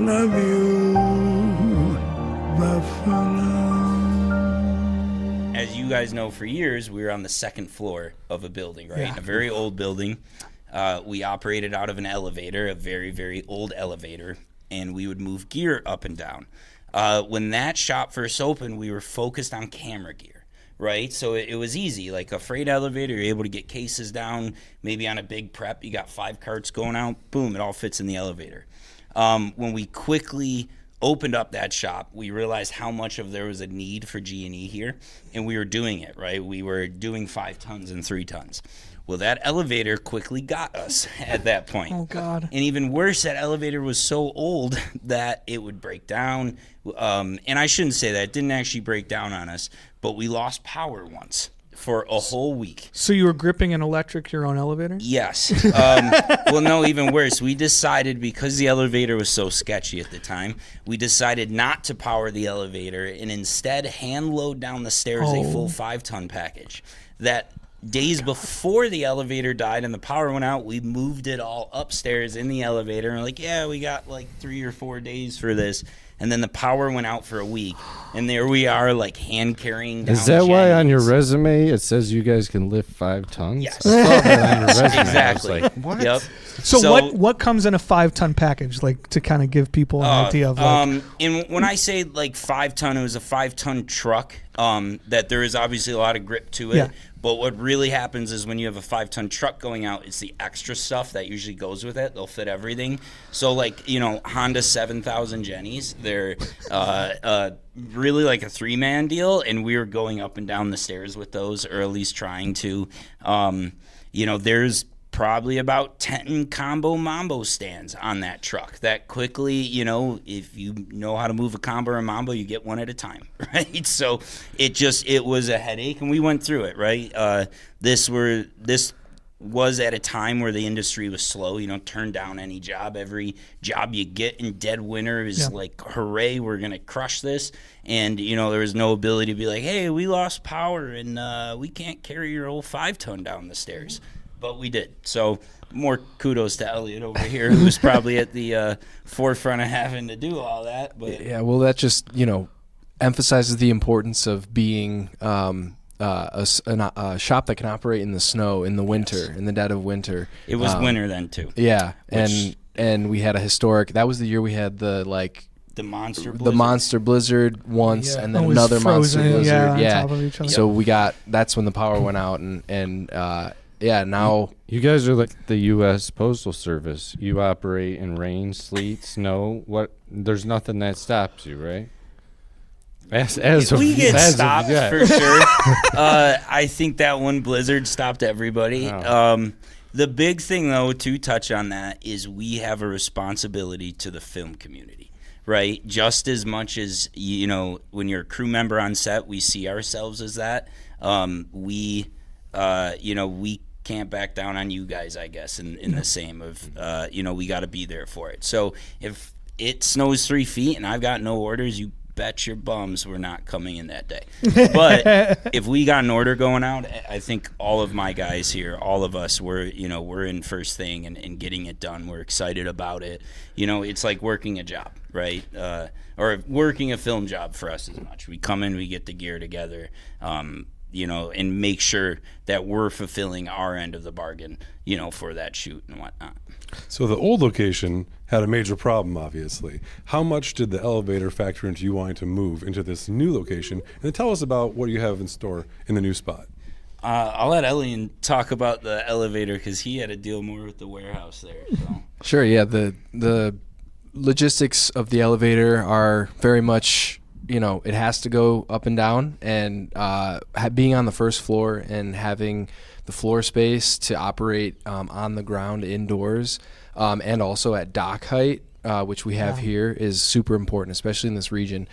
love you, Buffalo. As you guys know, for years, we were on the second floor of a building, right? Yeah. A very old building. We operated out of an elevator, a very, very old elevator, and we would move gear up and down. When that shop first opened, we were focused on camera gear, right? So it was easy. Like a freight elevator, you're able to get cases down. Maybe on a big prep, you got 5 carts going out. Boom, it all fits in the elevator. When we quickly opened up that shop, we realized how much of there was a need for G&E here, and we were doing it, right? We were doing 5 tons and 3 tons. Well, that elevator quickly got us at that point. Oh, God. And even worse, that elevator was so old that it would break down. And I shouldn't say that. It didn't actually break down on us, but we lost power once for a whole week. So you were gripping an electric your own elevator? Yes. Well, no, even worse. We decided, because the elevator was so sketchy at the time, we decided not to power the elevator and instead hand load down the stairs a full 5-ton package. That days before the elevator died and the power went out, we moved it all upstairs in the elevator. And we're like, yeah, we got like 3 or 4 days for this. And then the power went out for a week. And there we are, like, hand carrying down Is that why on your jetties. resume it says you guys can lift 5 tons? Yes. I saw that on your resume. Exactly. I was like, what? Yep. So what comes in a 5-ton package, like, to kind of give people an idea of, like... And when I say, like, 5-ton, it was a 5-ton truck, that there is obviously a lot of grip to it. Yeah. But what really happens is when you have a 5-ton truck going out, it's the extra stuff that usually goes with it. They'll fit everything. So, like, you know, Honda 7000 Jennies, they're really like a 3-man deal, and we were going up and down the stairs with those, or at least trying to. You know, there's probably about 10 combo mambo stands on that truck that quickly, you know, if you know how to move a combo or a mambo, you get one at a time, right? So it was a headache, and we went through it, right? This was at a time where the industry was slow. You know, turn down any job. Every job you get in dead winter is like, hooray, we're going to crush this. And, you know, there was no ability to be like, hey, we lost power and we can't carry your old 5-ton down the stairs. But we did. So more kudos to Elliot over here, who's probably at the forefront of having to do all that. But yeah, well, that just, you know, emphasizes the importance of being a shop that can operate in the snow, in the winter, in the dead of winter. It was winter then too. Yeah, and we had a historic. That was the year we had the monster blizzard once, and then another monster blizzard. On top of each other. So that's when the power went out, and now you guys are like the U.S. Postal Service. You operate in rain, sleet, snow. There's nothing that stops you, right? We get stopped for sure. I think that one blizzard stopped everybody. Oh. The big thing, though, to touch on that, is we have a responsibility to the film community, right? Just as much as, you know, when you're a crew member on set, we see ourselves as that. We can't back down on you guys, I guess, in the same of, we got to be there for it. So if it snows 3 feet and I've got no orders, you bet your bums we're not coming in that day. But if we got an order going out, I think all of my guys here, all of us, we're in first thing and getting it done. We're excited about it. You know, it's like working a job, right? Or working a film job for us as much. We come in, we get the gear together, and make sure that we're fulfilling our end of the bargain, for that shoot and whatnot. So the old location had a major problem, obviously. How much did the elevator factor into you wanting to move into this new location? And then tell us about what you have in store in the new spot. I'll let Elliot talk about the elevator because he had to deal more with the warehouse there. So. Sure, yeah. The logistics of the elevator are very much, it has to go up and down, and being on the first floor and having the floor space to operate on the ground indoors and also at dock height, which we have here, is super important, especially in this region.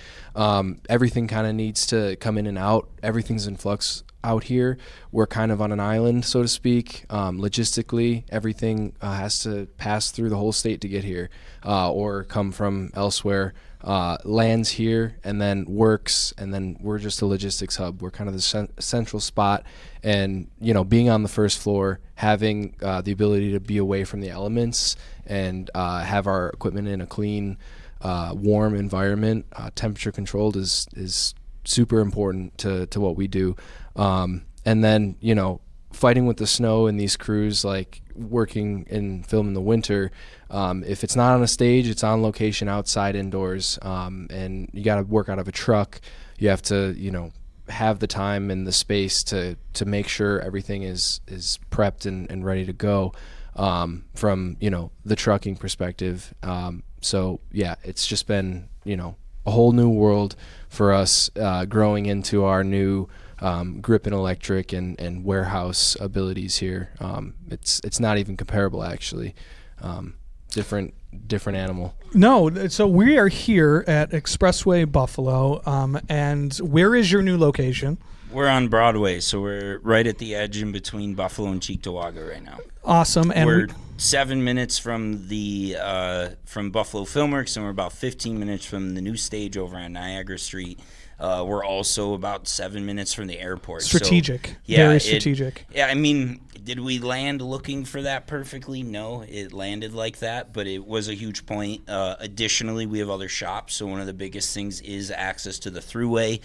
Everything kind of needs to come in and out. Everything's in flux out here. We're kind of on an island, so to speak. Logistically, everything has to pass through the whole state to get here or come from elsewhere. Lands here and then works, and then we're just a logistics hub. We're kind of the central spot, and being on the first floor, having the ability to be away from the elements and have our equipment in a clean warm environment, temperature controlled is super important to what we do. And then, fighting with the snow and these crews, like working in film in the winter, if it's not on a stage, it's on location outside indoors, and you got to work out of a truck. You have to, have the time and the space to make sure everything is prepped and ready to go, from, the trucking perspective. So yeah, it's just been, a whole new world for us, growing into our new grip and electric and warehouse abilities here. It's not even comparable, actually. Different animal. No, so we are here at Expressway Buffalo, and where is your new location? We're on Broadway, so we're right at the edge in between Buffalo and Cheektowaga right now. Awesome. And we're 7 minutes from the from Buffalo Filmworks, and we're about 15 minutes from the new stage over on Niagara Street. We're also about 7 minutes from the airport. Strategic. So, yeah, very strategic. I mean, did we land looking for that perfectly? No, it landed like that, but it was a huge point. Additionally, we have other shops, so one of the biggest things is access to the thruway.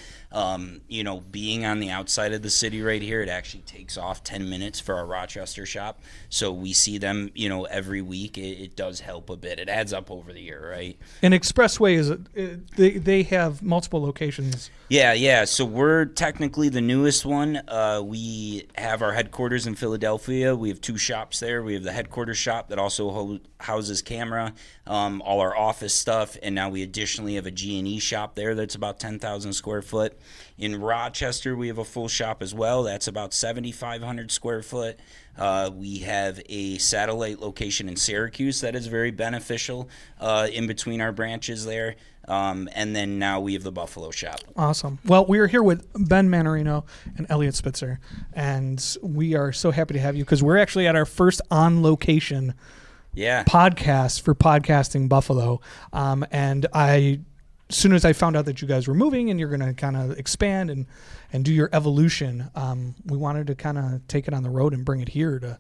Being on the outside of the city right here, it actually takes off 10 minutes for our Rochester shop. So we see them, every week. It does help a bit. It adds up over the year, right? And Expressway they have multiple locations. Yeah. So we're technically the newest one. We have our headquarters in Philadelphia. We have 2 shops there. We have the headquarters shop that also houses camera, all our office stuff, and now we additionally have a G&E shop there that's about 10,000 square foot. In Rochester, we have a full shop as well. That's about 7,500 square foot. We have a satellite location in Syracuse that is very beneficial in between our branches there. And then now we have the Buffalo shop. Awesome. Well, we are here with Ben Mannarino and Elliot Spitzer, and we are so happy to have you because we're actually at our first on-location podcast for Podcasting Buffalo. And as soon as I found out that you guys were moving and you're going to kind of expand and do your evolution, we wanted to kind of take it on the road and bring it here to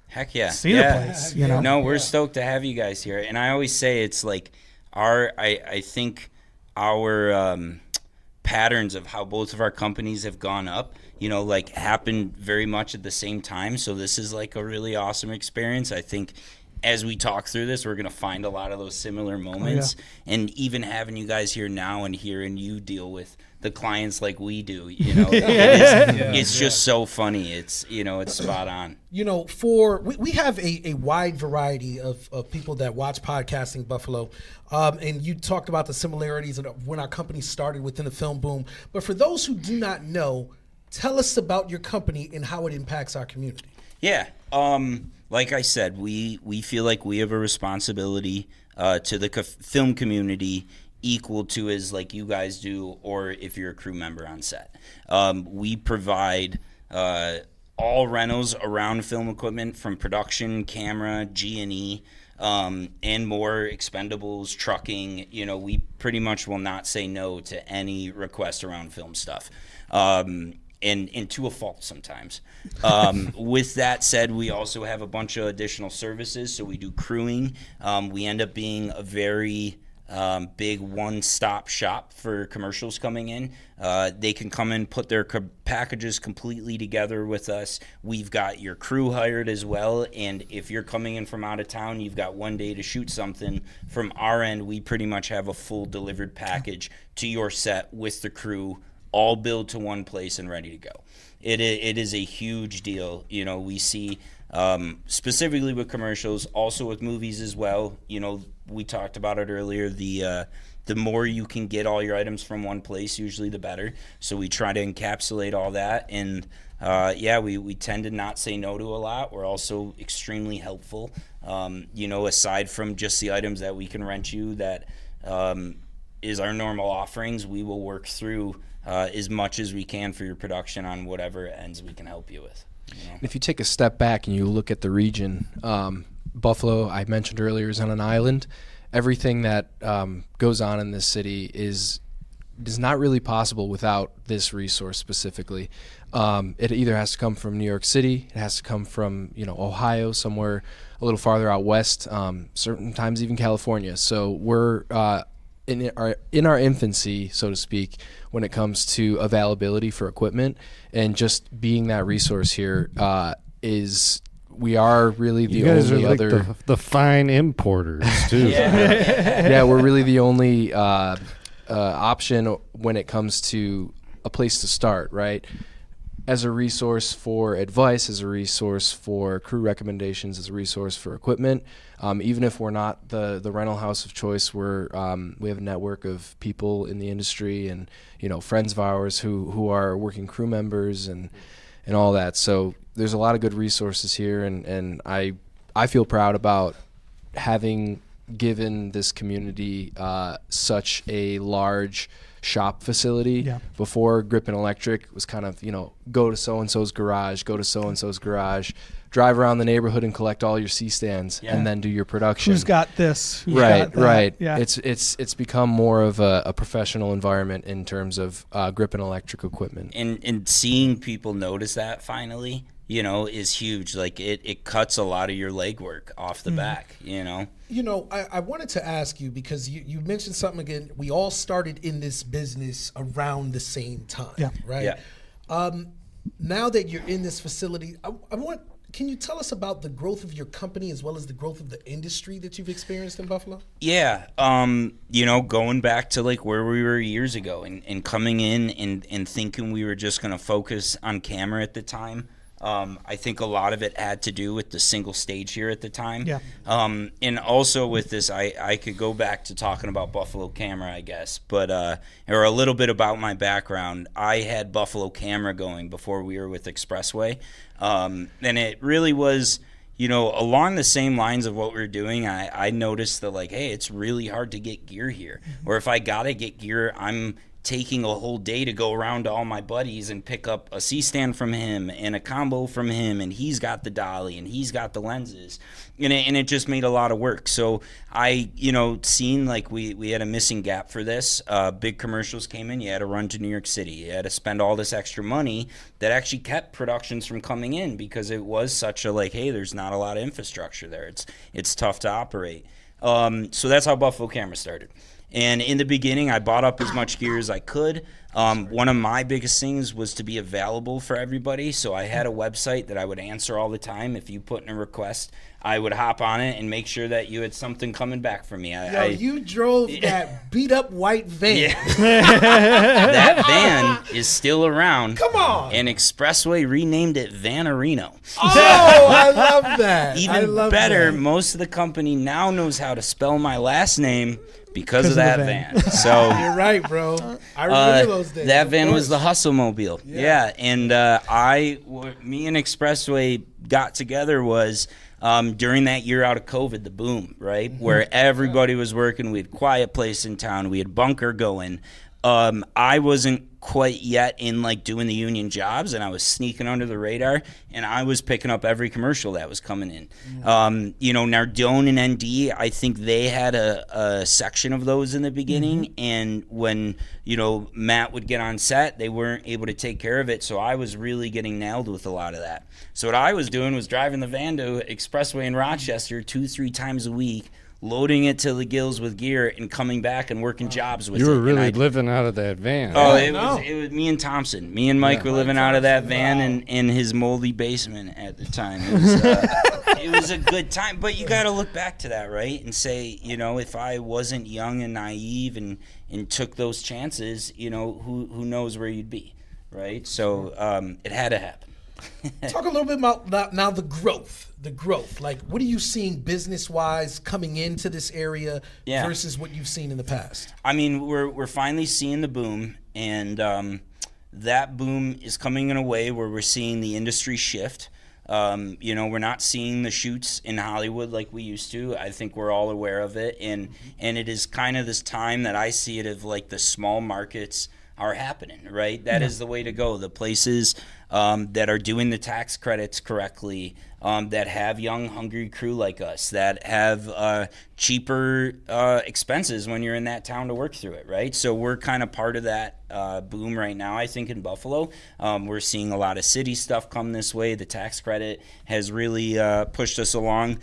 Heck yeah. see the place. No, we're stoked to have you guys here. And I always say it's like I think our patterns of how both of our companies have gone up, happened very much at the same time. So this is like a really awesome experience. I think as we talk through this, we're going to find a lot of those similar moments. And even having you guys here now and hearing you deal with the clients like we do, it's just so funny. It's spot on. We have a wide variety of people that watch Podcasting Buffalo. And you talked about the similarities of when our company started within the film boom. But for those who do not know, tell us about your company and how it impacts our community. Yeah. Like I said, we feel like we have a responsibility to the film community equal to as like you guys do, or if you're a crew member on set. We provide all rentals around film equipment, from production, camera, G&E, and more, expendables, trucking. We pretty much will not say no to any request around film stuff. And to a fault sometimes. With that said, we also have a bunch of additional services. So we do crewing. We end up being a very big one-stop shop for commercials coming in. They can come in, put their packages completely together with us. We've got your crew hired as well. And if you're coming in from out of town, you've got one day to shoot something. From our end, we pretty much have a full delivered package to your set with the crew, all billed to one place and ready to go. It is a huge deal. We see specifically with commercials, also with movies as well. We talked about it earlier. The more you can get all your items from one place, usually the better. So we try to encapsulate all that. And we tend to not say no to a lot. We're also extremely helpful. Aside from just the items that we can rent you, that is our normal offerings, we will work through as much as we can for your production on whatever ends we can help you with. If you take a step back and you look at the region, Buffalo, I mentioned earlier, is on an island. Everything that goes on in this city is not really possible without this resource specifically. It either has to come from New York City, it has to come from Ohio, somewhere a little farther out west, certain times even California. So we're in our infancy, so to speak, when it comes to availability for equipment, and just being that resource here we are really the You guys only are like other the fine importers too. yeah, we're really the only option when it comes to a place to start, right? As a resource for advice, as a resource for crew recommendations, as a resource for equipment. Even if we're not the rental house of choice, we have a network of people in the industry and friends of ours who are working crew members and all that. So there's a lot of good resources here, and I feel proud about having given this community such a large shop facility. Yeah. Before Grip and Electric was kind of, go to so-and-so's garage, drive around the neighborhood and collect all your C-stands and then do your production. Who's got this? Who's right, got that? right. Yeah. It's become more of a professional environment in terms of Grip and Electric equipment. And seeing people notice that finally, is huge. Like it cuts a lot of your legwork off the back, I wanted to ask you, because you mentioned something again. We all started in this business around the same time, right? Yeah. Now that you're in this facility, can you tell us about the growth of your company as well as the growth of the industry that you've experienced in Buffalo? Yeah. Going back to like where we were years ago and coming in and thinking we were just going to focus on camera at the time. I think a lot of it had to do with the single stage here at the time. Yeah. And also with this, I could go back to talking about Buffalo Camera, I guess, but or a little bit about my background. I had Buffalo Camera going before we were with Expressway, and it really was, along the same lines of what we were doing. I noticed that like, hey, it's really hard to get gear here, or if I gotta get gear, I'm taking a whole day to go around to all my buddies and pick up a C-stand from him and a combo from him, and he's got the dolly and he's got the lenses, and it just made a lot of work. So I, seen like we had a missing gap for this. Big commercials came in. You had to run to New York City. You had to spend all this extra money that actually kept productions from coming in because it was such a like, hey, there's not a lot of infrastructure there. It's tough to operate. So that's how Buffalo Camera started. And in the beginning, I bought up as much gear as I could. One of my biggest things was to be available for everybody. So I had a website that I would answer all the time. If you put in a request, I would hop on it and make sure that you had something coming back for me. You drove that beat up white van. Yeah. That van is still around. Come on. And Expressway renamed it Mannarino. Oh, I love that. Even better, most of the company now knows how to spell my last name because of that van. So you're right, bro. I remember those days. That van was the Hustle Mobile. Yeah. And me and Expressway got together was during that year out of COVID, the boom, right? Where everybody was working. We had Quiet Place in town. We had Bunker going. I wasn't quite yet in like doing the union jobs, and I was sneaking under the radar, and I was picking up every commercial that was coming in. Nardone and ND, I think they had a section of those in the beginning, and when Matt would get on set, they weren't able to take care of it, so I was really getting nailed with a lot of that. So what I was doing was driving the van to Expressway in Rochester 2-3 times a week, loading it to the gills with gear and coming back and working jobs with it. You were really living out of that van. Oh, it was me and Thompson. Me and Mike were living out of that van in his moldy basement at the time. It was a good time, but you got to look back to that, right? And say, if I wasn't young and naive and took those chances, who knows where you'd be, right? So it had to happen. Talk a little bit about now the growth. Like, what are you seeing business-wise coming into this area versus what you've seen in the past? I mean, we're finally seeing the boom, and that boom is coming in a way where we're seeing the industry shift. We're not seeing the shoots in Hollywood like we used to. I think we're all aware of it, and it is kind of this time that I see it of like the small markets are happening, right? That is the way to go. The places that are doing the tax credits correctly, that have young, hungry crew like us, that have cheaper expenses when you're in that town to work through it, right? So we're kind of part of that boom right now, I think, in Buffalo. We're seeing a lot of city stuff come this way. The tax credit has really pushed us along.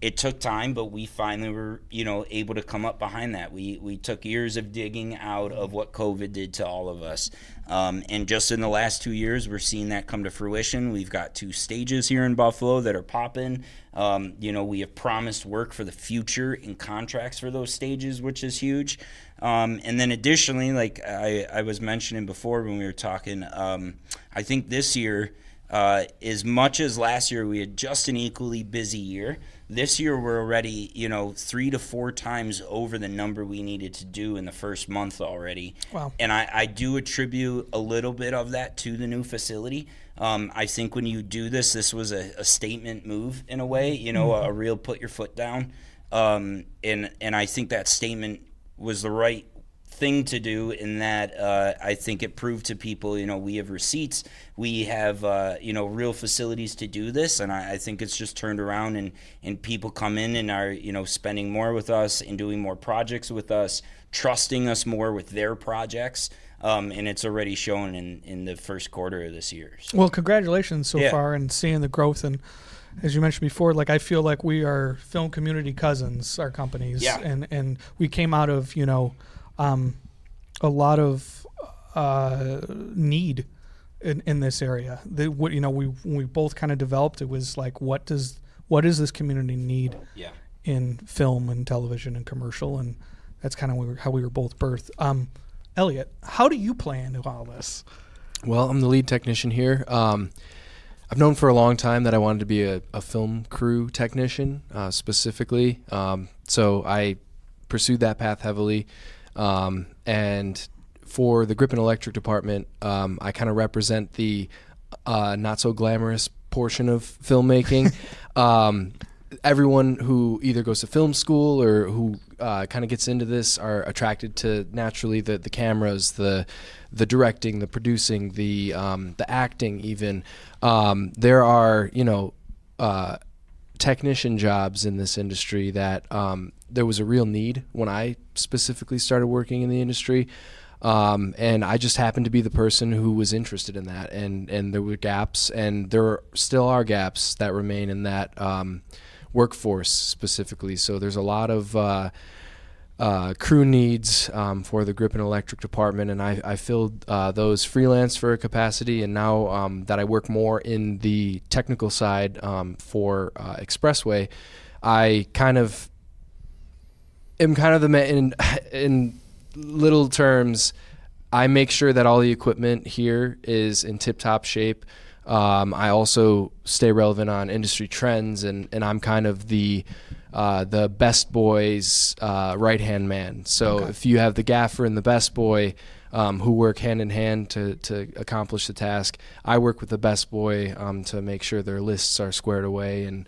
It took time, but we finally were, able to come up behind that. We took years of digging out of what COVID did to all of us. And just in the last 2 years, we're seeing that come to fruition. We've got 2 stages here in Buffalo that are popping. We have promised work for the future in contracts for those stages, which is huge. And then additionally, like I was mentioning before when we were talking, I think this year, as much as last year we had just an equally busy year, this year we're already, 3 to 4 times over the number we needed to do in the first month already. Wow. And I do attribute a little bit of that to the new facility. I think when you do this was a statement move in a way, a real put your foot down. And I think that statement was the right thing to do in that I think it proved to people, we have receipts, we have, real facilities to do this. And I think it's just turned around and people come in and are, spending more with us and doing more projects with us, trusting us more with their projects. And it's already shown in the first quarter of this year. So. Well, congratulations so far and seeing the growth. And as you mentioned before, like I feel like we are film community cousins, our companies. Yeah. And we came out of, a lot of need in this area. We both kind of developed. It was like, what does this community need in film and television and commercial? And that's kind of how we were both birthed. Elliot, how do you play into all this? Well, I'm the lead technician here. I've known for a long time that I wanted to be a film crew technician, specifically. So I pursued that path heavily. And for the grip and electric department, I kind of represent the not so glamorous portion of filmmaking. Everyone who either goes to film school or who kind of gets into this are attracted to naturally the cameras, the directing, the producing, the acting even. There are, technician jobs in this industry that there was a real need when I specifically started working in the industry. And I just happened to be the person who was interested in that. And there were gaps, and there still are gaps that remain in that workforce specifically. So there's a lot of crew needs for the grip and electric department, and I filled those freelance for a capacity, and now that I work more in the technical side for Expressway, I kind of am in little terms, I make sure that all the equipment here is in tip-top shape. I also stay relevant on industry trends, and I'm kind of the best boy's right-hand man. So if you have the gaffer and the best boy who work hand in hand to accomplish the task, I work with the best boy to make sure their lists are squared away. And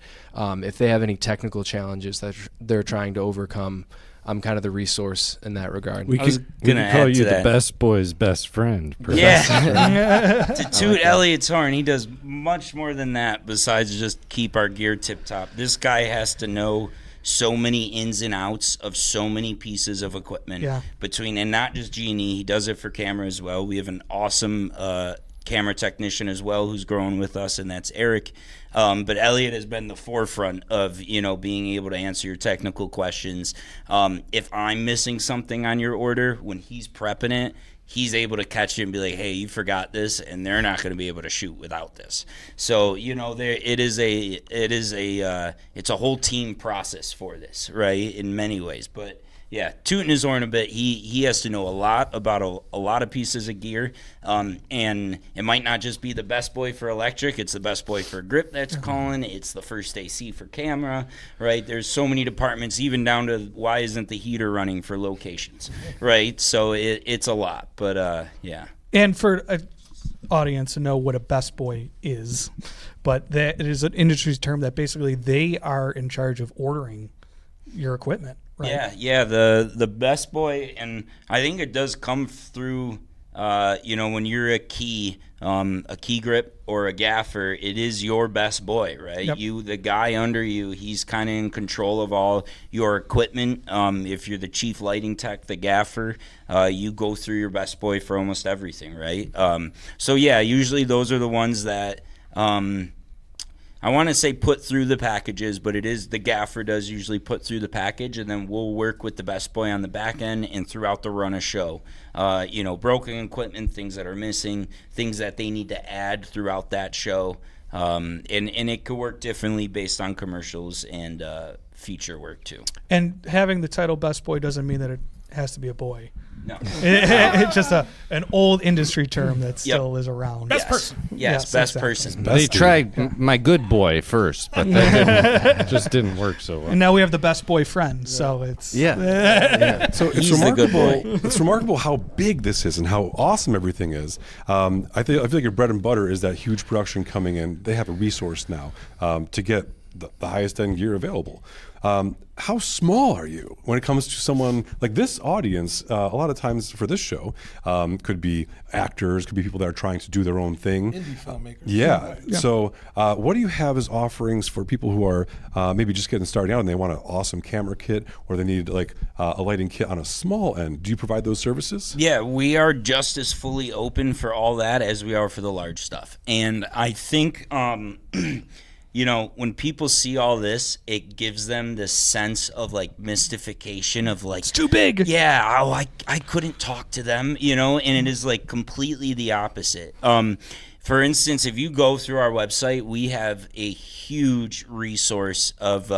if they have any technical challenges that they're trying to overcome, I'm kind of the resource in that regard. We could call you the best boy's best friend. Yeah. To toot Elliot's horn, he does much more than that besides just keep our gear tip top. This guy has to know so many ins and outs of so many pieces of equipment and not just G&E. He does it for camera as well. We have an awesome camera technician as well who's growing with us, and that's Eric. But Elliot has been the forefront of, being able to answer your technical questions. If I'm missing something on your order, when he's prepping it, he's able to catch it and be like, hey, you forgot this, and they're not going to be able to shoot without this. So, it's a whole team process for this, right, in many ways. But yeah, tooting his horn a bit. He has to know a lot about a lot of pieces of gear, and it might not just be the best boy for electric. It's the best boy for grip that's calling. It's the first AC for camera, right? There's so many departments, even down to why isn't the heater running for locations, right? So it's a lot, but yeah. And for an audience to know what a best boy is, but that it is an industry term that basically they are in charge of ordering your equipment. Right. Yeah, the best boy, and I think it does come through when you're a key grip or a gaffer, it is your best boy, right? Yep. The guy under you, he's kind of in control of all your equipment. If you're the chief lighting tech, the gaffer, you go through your best boy for almost everything, right? So yeah, usually those are the ones that I want to say put through the packages, but it is the gaffer does usually put through the package, and then we'll work with the best boy on the back end and throughout the run of show. Broken equipment, things that are missing, things that they need to add throughout that show, and it could work differently based on commercials and feature work too. And having the title best boy doesn't mean that it has to be a boy. No. It's just an old industry term that still is around. Best person. Yes, best exactly. person. They tried my good boy first, but that just didn't work so well. And now we have the best boy friend, so it's So it's He's the good remarkable. It's remarkable how big this is and how awesome everything is. I feel like your bread and butter is that huge production coming in. They have a resource now to get the highest end gear available. How small are you when it comes to someone like this audience? A lot of times for this show, could be actors, could be people that are trying to do their own thing. Indie filmmakers. Yeah. So what do you have as offerings for people who are maybe just getting started out and they want an awesome camera kit, or they need like a lighting kit on a small end? Do you provide those services? Yeah, we are just as fully open for all that as we are for the large stuff. And I think when people see all this, it gives them this sense of like mystification of like, it's too big. Yeah, I couldn't talk to them, and it is like completely the opposite. For instance, if you go through our website, we have a huge resource of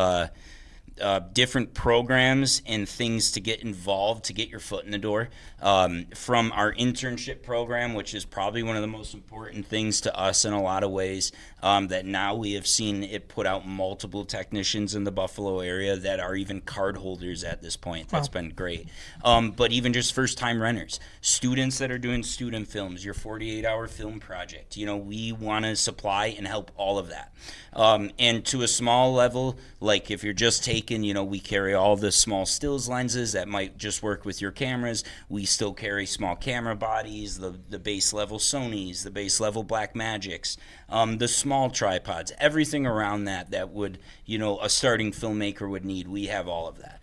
different programs and things to get involved, to get your foot in the door. From our internship program, which is probably one of the most important things to us in a lot of ways, that now we have seen it put out multiple technicians in the Buffalo area that are even card holders at this point. That's been great. But even just first-time renters, students that are doing student films, your 48-hour film project, we want to supply and help all of that. And to a small level, like if you're just taking, we carry all the small stills lenses that might just work with your cameras. We still carry small camera bodies, the base level Sonys, the base level Blackmagics, the small tripods, everything around that would, a starting filmmaker would need. We have all of that.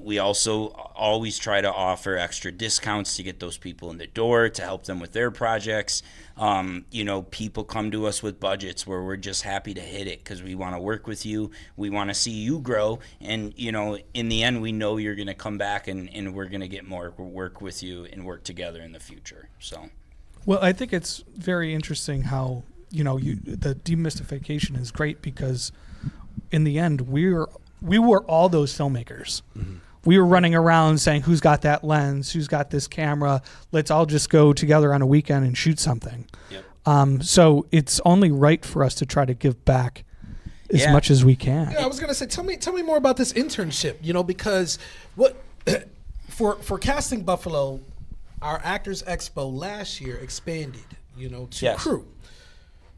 We also always try to offer extra discounts to get those people in the door, to help them with their projects. People come to us with budgets where we're just happy to hit it because we want to work with you. We want to see you grow. And, in the end, we know you're going to come back and we're going to get more work with you and work together in the future. So, well, I think it's very interesting how, the demystification is great because in the end, we were all those filmmakers. Mm-hmm. We were running around saying, who's got that lens? Who's got this camera? Let's all just go together on a weekend and shoot something. Yep. So it's only right for us to try to give back as much as we can. Yeah, I was going to say, tell me more about this internship, because for Casting Buffalo, our Actors Expo last year expanded, to crew.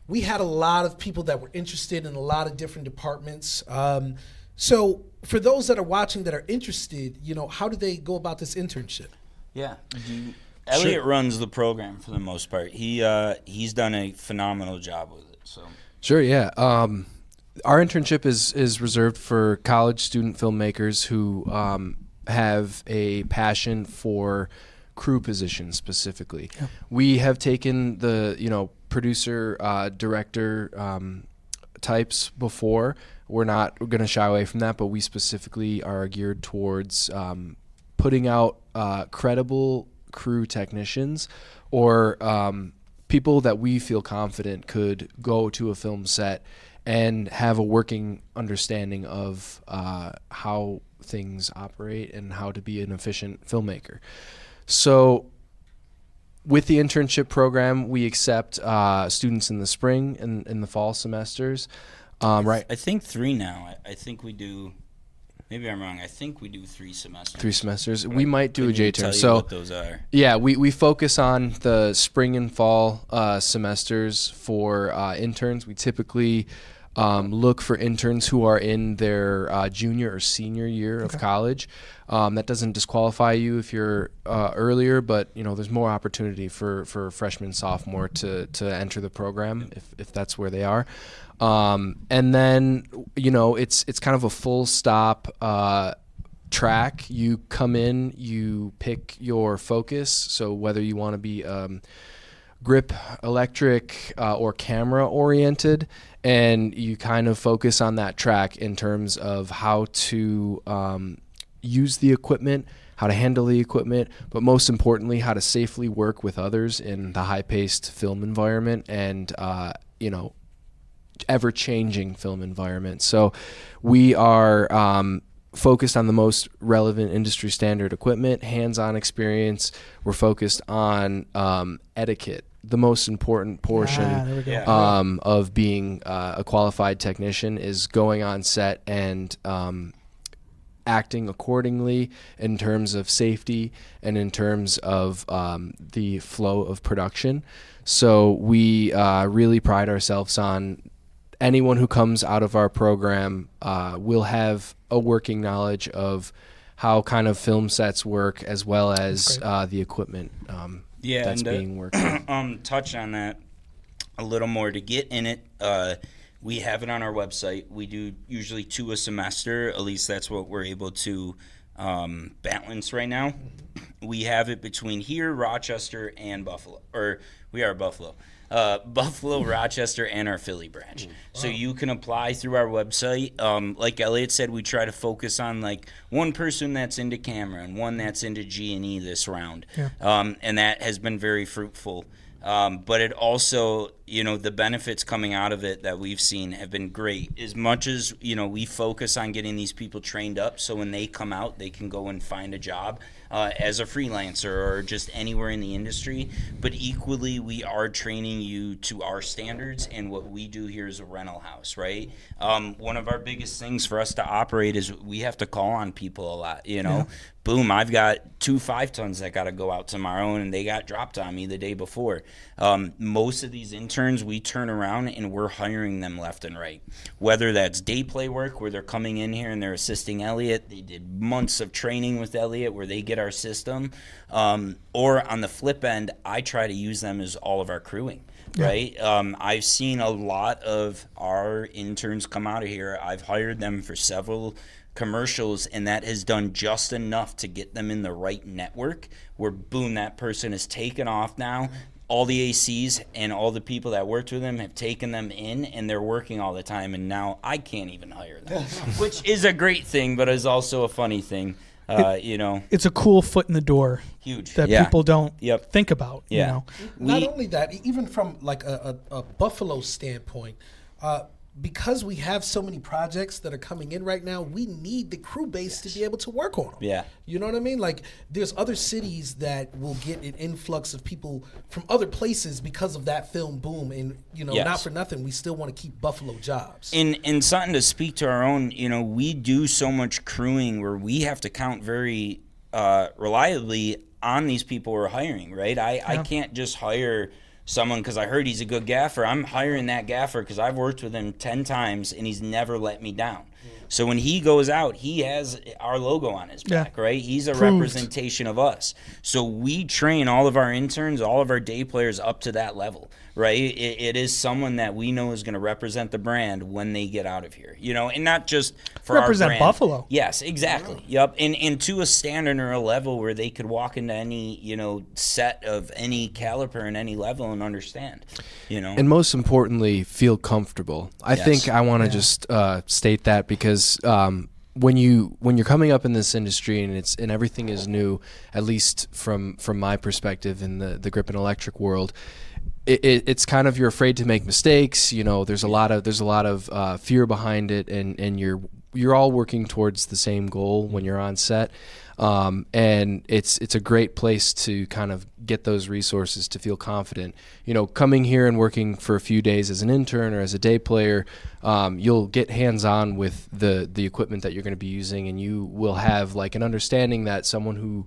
We had a lot of people that were interested in a lot of different departments. So for those that are watching that are interested, how do they go about this internship? Yeah. Elliot runs the program for the most part. He's done a phenomenal job with it. So Sure, yeah. Our internship is reserved for college student filmmakers who have a passion for crew positions specifically. Yeah. We have taken the producer, director types before. We're going to shy away from that, but we specifically are geared towards putting out credible crew technicians or people that we feel confident could go to a film set and have a working understanding of how things operate and how to be an efficient filmmaker. So with the internship program, we accept students in the spring and in the fall semesters. Right. I think 3 now. I think we do. Maybe I'm wrong. I think we do 3 semesters. 3 semesters. We might do a J-term. So what those are. Yeah, we focus on the spring and fall semesters for interns. We typically look for interns who are in their junior or senior year of college. That doesn't disqualify you if you're earlier, but there's more opportunity for freshman, sophomore to enter the program if that's where they are. And then it's kind of a full stop track. You come in, you pick your focus. So whether you want to be grip, electric, or camera oriented, and you kind of focus on that track in terms of how to use the equipment, how to handle the equipment, but most importantly, how to safely work with others in the high-paced film environment and ever-changing film environment. So we are focused on the most relevant industry standard equipment, hands-on experience. We're focused on etiquette, the most important portion of being a qualified technician is going on set and acting accordingly in terms of safety and in terms of the flow of production. So we really pride ourselves on anyone who comes out of our program will have a working knowledge of how kind of film sets work, as well as the equipment that's being worked on. Touch on that a little more. To get in it, we have it on our website. We do usually 2 a semester. At least that's what we're able to balance right now. We have it between here, Rochester, and Buffalo. Or we are Buffalo. Buffalo, Rochester, and our Philly branch. So you can apply through our website. Like Elliot said, we try to focus on like one person that's into camera and one that's into G&E this round. And that has been very fruitful. But it also, the benefits coming out of it that we've seen have been great. As much as, we focus on getting these people trained up so when they come out, they can go and find a job as a freelancer or just anywhere in the industry. But equally, we are training you to our standards, and what we do here is a rental house, right? One of our biggest things for us to operate is we have to call on people a lot, Boom, I've got 2 5-tons that got to go out tomorrow, and they got dropped on me the day before. Most of these interns, we turn around and we're hiring them left and right. Whether that's day play work where they're coming in here and they're assisting Elliot, they did months of training with Elliot where they get our system, or on the flip end, I try to use them as all of our crewing. Right? I've seen a lot of our interns come out of here. I've hired them for several commercials, and that has done just enough to get them in the right network where boom, that person is taken off now. All the ACs and all the people that worked with them have taken them in, and they're working all the time, and now I can't even hire them, which is a great thing, but is also a funny thing. It's a cool foot in the door. Huge. That people don't think about. Not only that, even from like a Buffalo standpoint, because we have so many projects that are coming in right now, we need the crew base to be able to work on them. Yeah. You know what I mean? Like, there's other cities that will get an influx of people from other places because of that film boom. And, not for nothing, we still want to keep Buffalo jobs. And something to speak to our own, we do so much crewing where we have to count very reliably on these people we're hiring, right? I can't just hire someone because I heard he's a good gaffer. I'm hiring that gaffer because I've worked with him 10 times and he's never let me down. So when he goes out, he has our logo on his back, right? He's a representation of us. So we train all of our interns, all of our day players up to that level, right? It is someone that we know is going to represent the brand when they get out of here, and not just for represent our brand. Buffalo. Yes, exactly. Yep. And to a standard or a level where they could walk into any, set of any caliber and any level and understand, And most importantly, feel comfortable. I think I want to just state that because when you're coming up in this industry and everything is new, at least from my perspective in the grip and electric world, it's kind of, you're afraid to make mistakes. There's a lot of fear behind it, and you're you're all working towards the same goal when you're on set. And it's a great place to kind of get those resources to feel confident. You know, coming here and working for a few days as an intern or as a day player, you'll get hands-on with the equipment that you're going to be using, and you will have like an understanding that someone who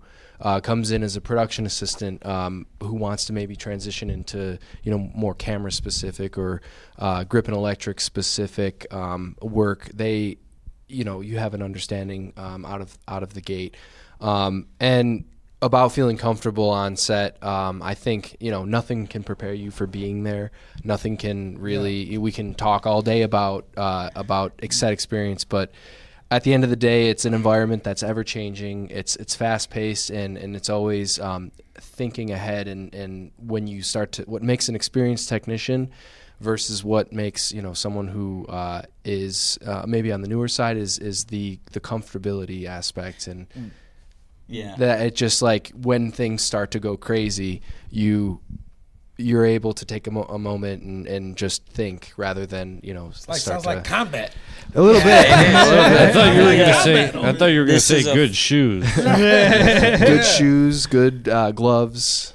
comes in as a production assistant who wants to maybe transition into, you know, more camera specific or grip and electric specific work, they, you know, you have an understanding out of the gate. And about feeling comfortable on set, I think, you know, nothing can prepare you for being there. Nothing can really, we can talk all day about set experience, but at the end of the day, it's an environment that's ever changing. It's fast paced, and it's always thinking ahead. And when you start to, what makes an experienced technician versus what makes, you know, someone who is maybe on the newer side is the comfortability aspect. And that it just, like, when things start to go crazy, you're able to take a moment and just think rather than, you know, sounds like combat. A little bit. I thought you were going to say good shoes. Good shoes, good gloves.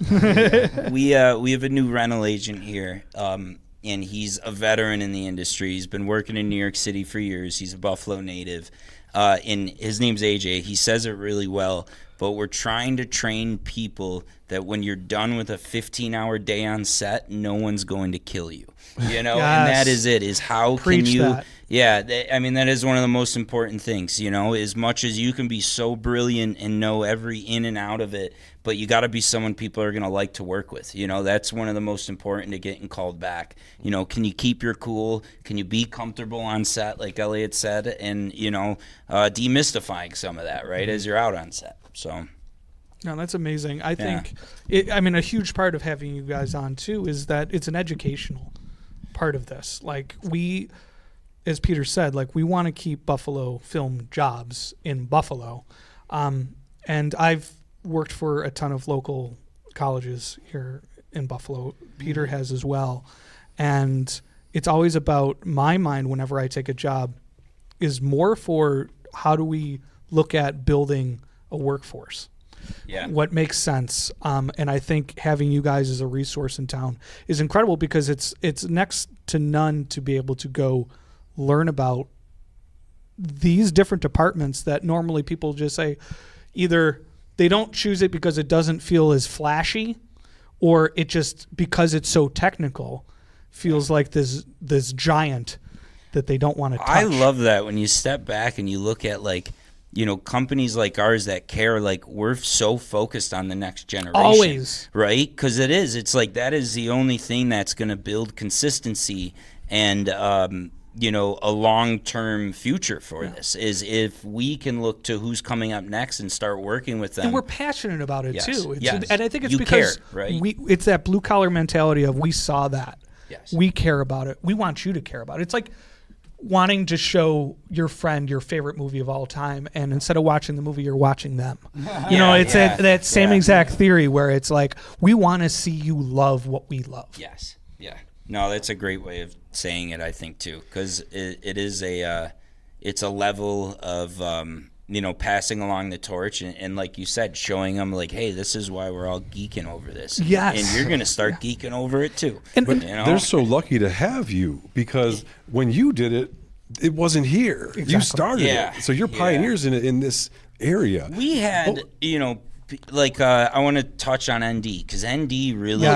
We have a new rental agent here, and he's a veteran in the industry. He's been working in New York City for years. He's a Buffalo native, and his name's AJ. He says it really well, but we're trying to train people that when you're done with a 15-hour day on set, no one's going to kill you. You know, and that is it, is how Preach can you that. Yeah, I mean, that is one of the most important things, you know, as much as you can be so brilliant and know every in and out of it, but you got to be someone people are going to like to work with. You know, that's one of the most important to getting called back. You know, can you keep your cool? Can you be comfortable on set, like Elliot said, and, you know, demystifying some of that, right, as you're out on set. So. No, that's amazing. I think, a huge part of having you guys on, too, is that it's an educational part of this. Like, we, as Peter said, like, we want to keep Buffalo film jobs in Buffalo. And I've worked for a ton of local colleges here in Buffalo. Peter has as well. And it's always about, my mind whenever I take a job is more for how do we look at building a workforce. Yeah. What makes sense. And I think having you guys as a resource in town is incredible, because it's next to none to be able to go learn about these different departments that normally people just say either they don't choose it because it doesn't feel as flashy, or it just, because it's so technical, feels like this giant that they don't want to touch. I love that when you step back and you look at, like, you know, companies like ours that care, like, we're so focused on the next generation. Always. Right? Because it's like that is the only thing that's going to build consistency and, you know, a long-term future for this, is if we can look to who's coming up next and start working with them. And we're passionate about it, too. Yes. And I think it's you because care, right? It's that blue-collar mentality of, we saw that. Yes. We care about it. We want you to care about it. It's like wanting to show your friend your favorite movie of all time, and instead of watching the movie, you're watching them. You know, it's that same exact theory where it's like, we want to see you love what we love. Yes. Yeah. No, that's a great way of saying it, I think, too, because it is it's a level of, you know, passing along the torch and like you said, showing them, like, hey, this is why we're all geeking over this. Yes. And you're going to start geeking over it, too. But you know? they're so lucky to have you, because when you did it, it wasn't here. Exactly. You started it. So you're pioneers in this area. We had, you know, like, I want to touch on ND, because ND really,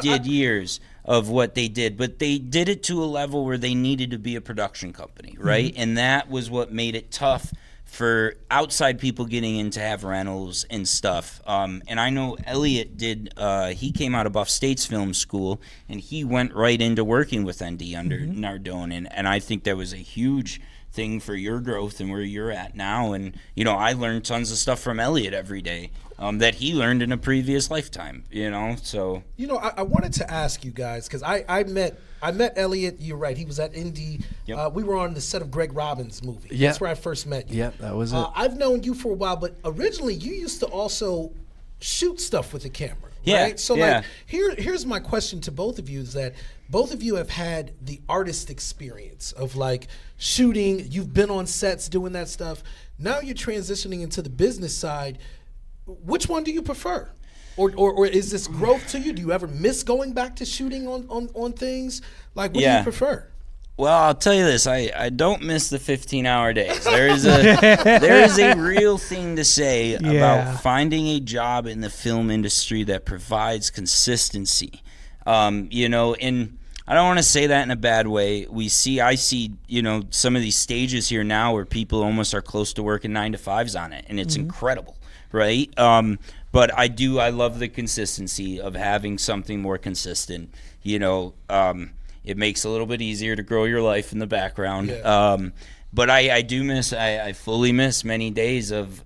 did years of what they did, but they did it to a level where they needed to be a production company, right? Mm-hmm. And that was what made it tough for outside people getting in to have rentals and stuff. And I know Elliot did, he came out of Buff State's film school, and he went right into working with ND under Nardone. And I think that was a huge thing for your growth and where you're at now. And, you know, I learned tons of stuff from Elliot every day that he learned in a previous lifetime, you know, so. You know, I wanted to ask you guys, because I met Elliot, you're right, he was at Indy. Yep. We were on the set of Greg Robbins' movie. Yep. That's where I first met you. Yep, that was it. I've known you for a while, but originally you used to also shoot stuff with the camera. Yeah. Right? So yeah. like here's my question to both of you is that both of you have had the artist experience of like shooting, you've been on sets doing that stuff. Now you're transitioning into the business side. Which one do you prefer? Or is this growth to you? Do you ever miss going back to shooting on things? Like, what do you prefer? Well, I'll tell you this. I don't miss the 15-hour days. There is a real thing to say about finding a job in the film industry that provides consistency. You know, and I don't want to say that in a bad way. I see, you know, some of these stages here now where people almost are close to working 9 to 5s on it, and it's incredible, right? But I love the consistency of having something more consistent. You know, it makes it a little bit easier to grow your life in the background. Yeah. But I fully miss many days of,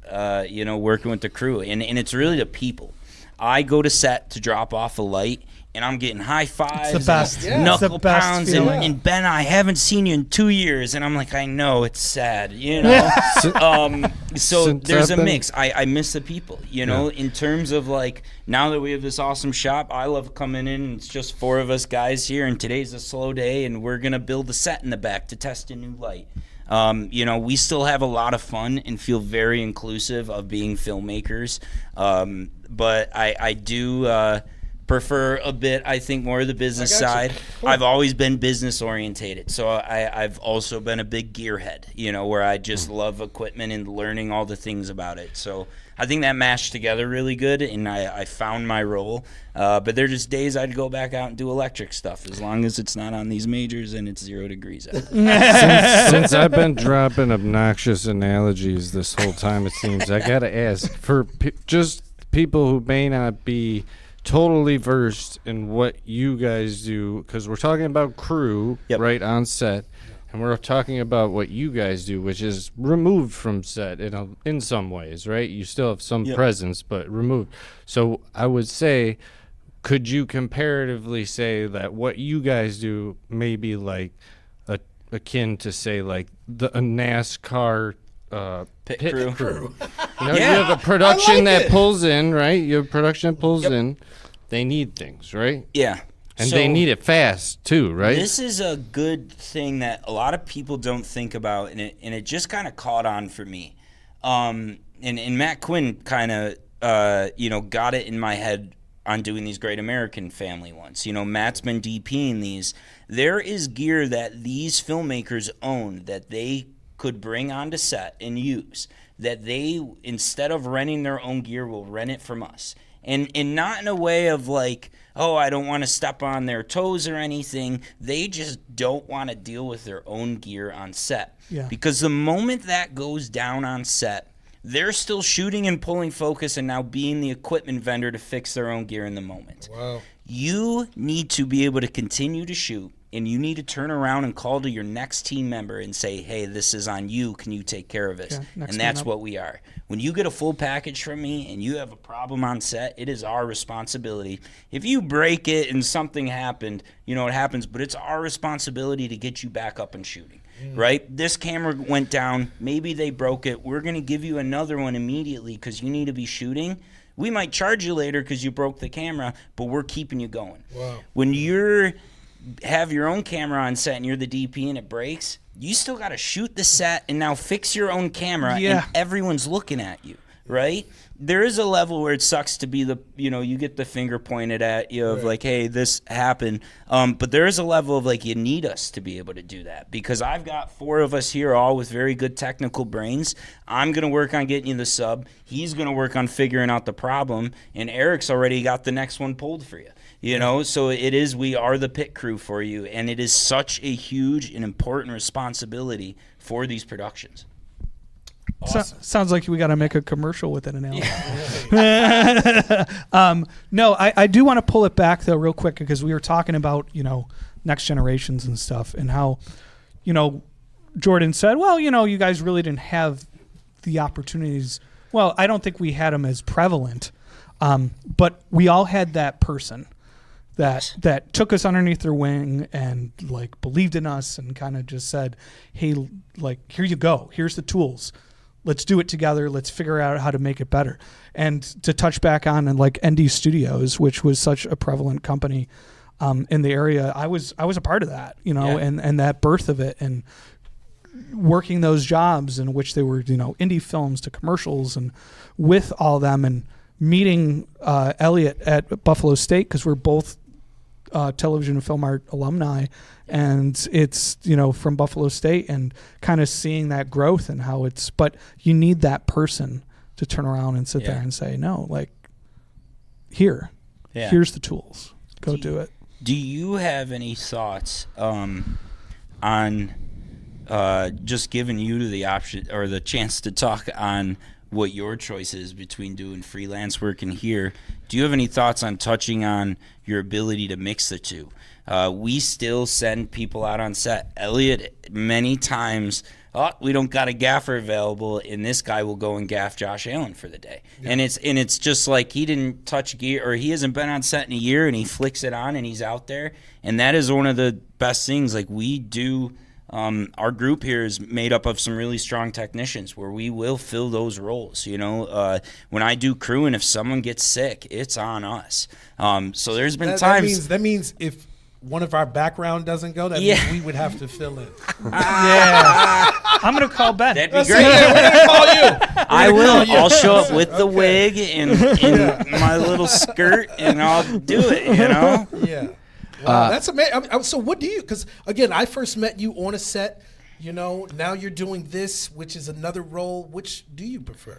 you know, working with the crew. And it's really the people. I go to set to drop off a light, and I'm getting high fives, it's the best. knuckle pounds, and Ben, I haven't seen you in 2 years, and I'm like, I know, it's sad, you know. So there's a mix. I miss the people, you know. In terms of like now that we have this awesome shop, I love coming in. And it's just 4 of us guys here, and today's a slow day, and we're gonna build a set in the back to test a new light. You know, we still have a lot of fun and feel very inclusive of being filmmakers. But I do prefer a bit, I think, more of the business side. Cool. I've always been business orientated, so I've also been a big gearhead, you know, where I just love equipment and learning all the things about it. So I think that mashed together really good, and I found my role. But there are just days I'd go back out and do electric stuff, as long as it's not on these majors and it's 0 degrees out. Since I've been dropping obnoxious analogies this whole time, it seems, I got to ask, for just people who may not be totally versed in what you guys do, because we're talking about crew right on set, and we're talking about what you guys do, which is removed from set in some ways, right? You still have some presence, but removed. So I would say, could you comparatively say that what you guys do may be like akin to, say, like a NASCAR pit crew? You know, you have a production that pulls in, right? You have production that pulls in. They need things, right? Yeah. And they need it fast too, right? This is a good thing that a lot of people don't think about, and it just kind of caught on for me. And Matt Quinn kind of you know, got it in my head on doing these Great American Family ones. You know, Matt's been DPing these. There is gear that these filmmakers own that they could bring onto set and use, that they, instead of renting their own gear, will rent it from us. And not in a way of like, oh, I don't want to step on their toes or anything. They just don't want to deal with their own gear on set. Yeah. Because the moment that goes down on set, they're still shooting and pulling focus and now being the equipment vendor to fix their own gear in the moment. Wow. You need to be able to continue to shoot, and you need to turn around and call to your next team member and say, hey, this is on you. Can you take care of this? Yeah, and that's what we are. When you get a full package from me and you have a problem on set, it is our responsibility. If you break it and something happened, you know, it happens, but it's our responsibility to get you back up and shooting, right? This camera went down. Maybe they broke it. We're going to give you another one immediately because you need to be shooting. We might charge you later because you broke the camera, but we're keeping you going. Wow. When you're have your own camera on set and you're the DP and it breaks, you still got to shoot the set and now fix your own camera and everyone's looking at you, right? There is a level where it sucks to be the, you know, you get the finger pointed at you of like, hey, this happened. But there is a level of like, you need us to be able to do that, because I've got 4 of us here all with very good technical brains. I'm going to work on getting you the sub. He's going to work on figuring out the problem. And Eric's already got the next one pulled for you. You know, so it is, we are the pit crew for you, and it is such a huge and important responsibility for these productions. Awesome. Sounds like we got to make a commercial with it now. No, I do want to pull it back though real quick, because we were talking about, you know, next generations and stuff, and how, you know, Jordan said, well, you know, you guys really didn't have the opportunities. Well, I don't think we had them as prevalent, but we all had that person that took us underneath their wing and like believed in us and kind of just said, hey, like, here you go. Here's the tools. let's do it together. Let's figure out how to make it better. And to touch back on and like ND Studios, which was such a prevalent company in the area, I was a part of that, you know, and that birth of it, and working those jobs in which they were, you know, indie films to commercials, and with all them, and meeting Elliot at Buffalo State, because we're both television and film art alumni, and it's, you know, from Buffalo State, and kind of seeing that growth and how it's, but you need that person to turn around and sit there and say, no, like, here's the tools, go do it. Do you have any thoughts on just giving you the option or the chance to talk on what your choice is between doing freelance work and here? Do you have any thoughts on touching on your ability to mix the two? We still send people out on set. Elliot, many times, we don't got a gaffer available, and this guy will go and gaff Josh Allen for the day. Yeah. And it's just like he didn't touch gear, or he hasn't been on set in a year, and he flicks it on and he's out there. And that is one of the best things. Like, we do, our group here is made up of some really strong technicians where we will fill those roles. You know, when I do crew, and if someone gets sick, it's on us. So there's been times. That means if one of our background doesn't go, that means we would have to fill in. I'm going to call Ben. That'd be great. We're going to call you. I will. I'll show up with the wig and my little skirt, and I'll do it, you know? Yeah. Wow, that's amazing. So what do you, because again, I first met you on a set, you know, now you're doing this, which is another role. Which do you prefer?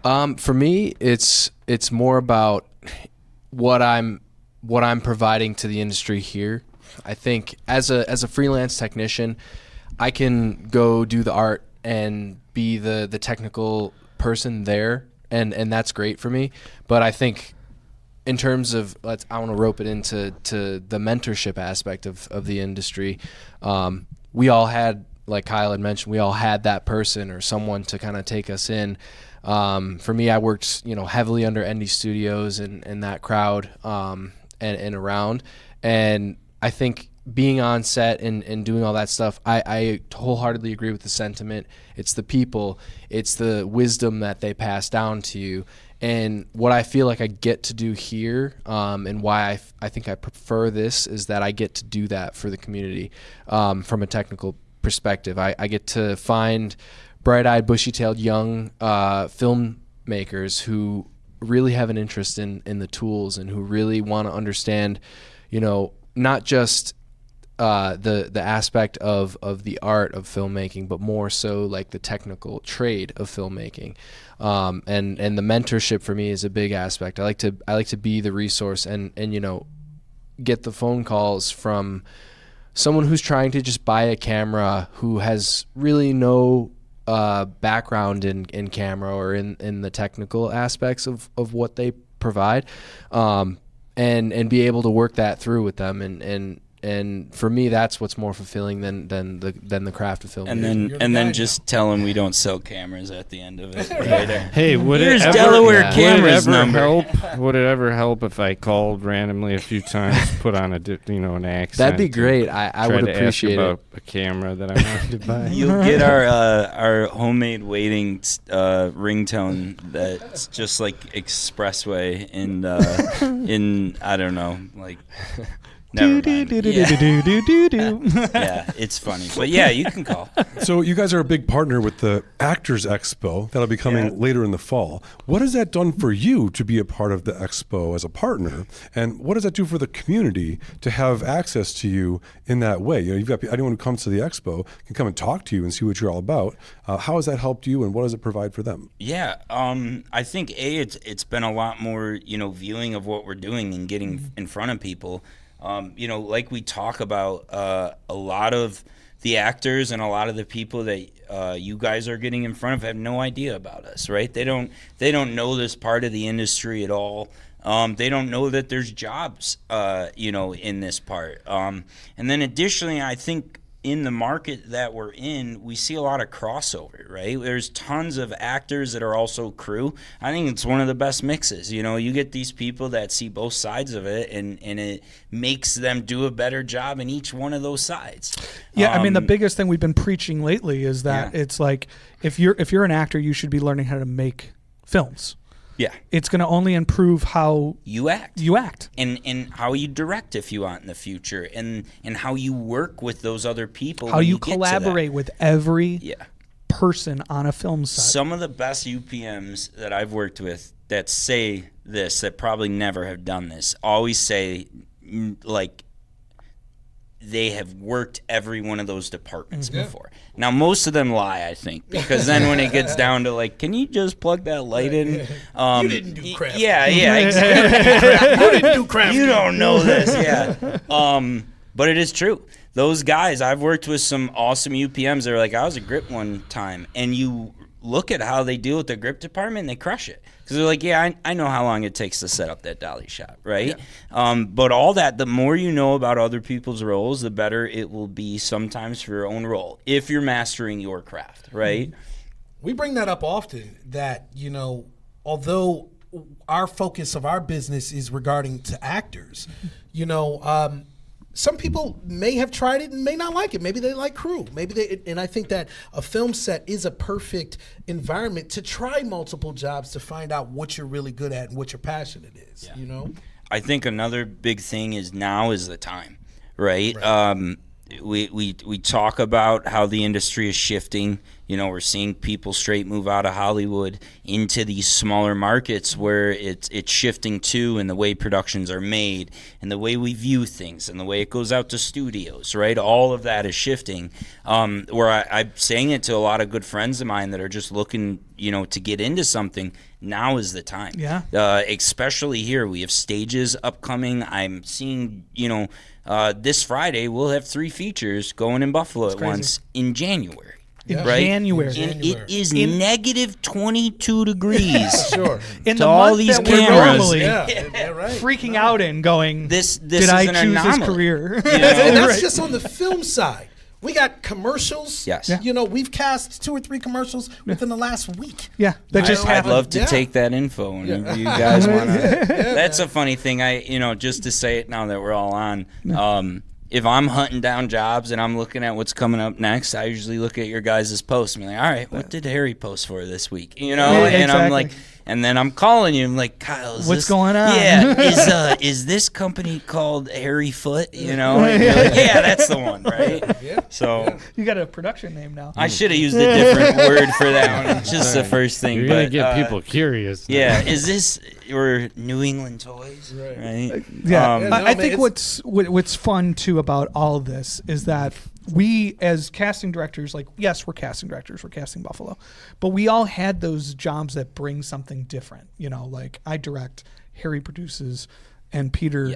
For me, it's more about what I'm providing to the industry here. I think as a freelance technician, I can go do the art and be the technical person there, and that's great for me. But I think in terms of, I want to rope it into the mentorship aspect of the industry. We all had, like Kyle had mentioned, we all had that person or someone to kind of take us in. For me, I worked, you know, heavily under ND Studios and that crowd and around. And I think being on set and doing all that stuff, I wholeheartily agree with the sentiment. It's the people, it's the wisdom that they pass down to you. And what I feel like I get to do here, and why I think I prefer this, is that I get to do that for the community from a technical perspective. I get to find bright-eyed, bushy-tailed young filmmakers who really have an interest in the tools, and who really want to understand, you know, not just the aspect of the art of filmmaking, but more so like the technical trade of filmmaking. And the mentorship for me is a big aspect. I like to be the resource and you know, get the phone calls from someone who's trying to just buy a camera, who has really no background in camera or in the technical aspects of what they provide, and be able to work that through with them, and for me, that's what's more fulfilling than the craft of film. And then just tell them we don't sell cameras at the end of it. Right? Hey, would Here's it ever, Delaware yeah. cameras would it ever number. help? Would it ever help if I called randomly a few times, put on an accent? That'd be great. I would appreciate it. About a camera that I wanted to buy. You'll get our homemade waiting ringtone that's just like Expressway in I don't know, like. Never mind. Yeah, it's funny. But yeah, you can call. So you guys are a big partner with the Actors Expo that'll be coming later in the fall. What has that done for you to be a part of the expo as a partner? And what does that do for the community to have access to you in that way? You know, you've got anyone who comes to the expo can come and talk to you and see what you're all about. How has that helped you, and what does it provide for them? Yeah, I think it's been a lot more, you know, viewing of what we're doing and getting in front of people. You know, like we talk about, a lot of the actors and a lot of the people that you guys are getting in front of have no idea about us, right? They don't know this part of the industry at all. They don't know that there's jobs, you know, in this part. And then additionally, I think in the market that we're in, we see a lot of crossover, right? There's tons of actors that are also crew. I think it's one of the best mixes. You know, you get these people that see both sides of it, and it makes them do a better job in each one of those sides. Yeah, I mean, the biggest thing we've been preaching lately is that it's like, if you're an actor, you should be learning how to make films. Yeah. It's going to only improve how you act. And how you direct if you want in the future, and how you work with those other people. How you collaborate with every person on a film set. Some of the best UPMs that I've worked with that say this, that probably never have done this, always say, like, they have worked every one of those departments before. Now, most of them lie, I think, because then when it gets down to, like, can you just plug that light in? You didn't do craft. Yeah, exactly. You didn't do craft. You don't know this, but it is true. Those guys, I've worked with some awesome UPMs. They're like, I was a grip one time, and you look at how they deal with the grip department, and they crush it. Because they're like, yeah, I know how long it takes to set up that dolly shot, right? Yeah. But all that, the more you know about other people's roles, the better it will be sometimes for your own role, if you're mastering your craft, right? We bring that up often, that, you know, although our focus of our business is regarding to actors, you know, some people may have tried it and may not like it. Maybe they like crew. And I think that a film set is a perfect environment to try multiple jobs to find out what you're really good at and what your passionate is. You know, I think another big thing is now is the time, right? We talk about how the industry is shifting. You know, we're seeing people straight move out of Hollywood into these smaller markets where it's shifting to, and the way productions are made, and the way we view things, and the way it goes out to studios, right? All of that is shifting. Where I'm saying it to a lot of good friends of mine that are just looking, you know, to get into something. Now is the time. Yeah. Especially here, we have stages upcoming. I'm seeing, you know, this Friday we'll have 3 features going in Buffalo at once in January. January. And it is negative 22 degrees. Sure. In to the all month these that we're cameras. normally right. freaking out in, going, This did is I an choose this anomaly. career? You know? And that's just on the film side. We got commercials. Yes. Yeah. You know, we've cast 2 or 3 commercials within the last week. Yeah, that just I'd happened. love to take that info, and if you guys want to. That's a funny thing. Just to say it now that we're all on. If I'm hunting down jobs and I'm looking at what's coming up next, I usually look at your guys' posts and be like, all right, what did Harry post for this week? You know, and I'm like, and then I'm calling you. I'm like, Kyle, what's going on? Yeah, is this company called Harry Foot? You know, and you're like, yeah, that's the one, right? So You got a production name now. I should have used a different word for that one. It's just the first thing. You're gonna get people curious. Yeah, is this or New England Toys? Right. Yeah, I think what's fun too about all of this is that we, as casting directors, like, yes, we're casting directors, we're casting Buffalo, but we all had those jobs that bring something different. You know, like I direct, Harry produces, and Peter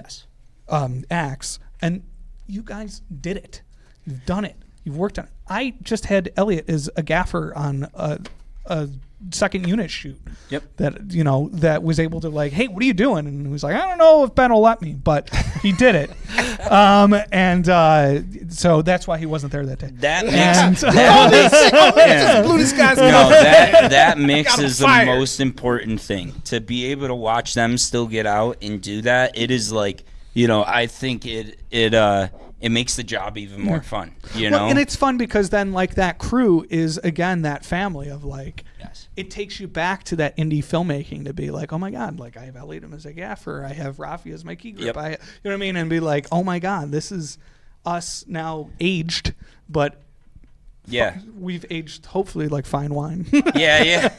acts, and you guys did it. You've done it. You've worked on it. I just had Elliot as a gaffer on a second unit shoot. Yep. That was able to, like, hey, what are you doing? And he was like, I don't know if Ben will let me, but he did it. So that's why he wasn't there that day. That mix is the most important thing. To be able to watch them still get out and do that, it is like, I think it makes the job even more fun, know? And it's fun because then, like, that crew is, again, that family of, like, it takes you back to that indie filmmaking to be like, oh, my God, like, I have Elliot as a gaffer. I have Rafi as my key grip. You know what I mean? And be like, oh, my God, this is us now aged, but we've aged, hopefully, like fine wine. Yeah.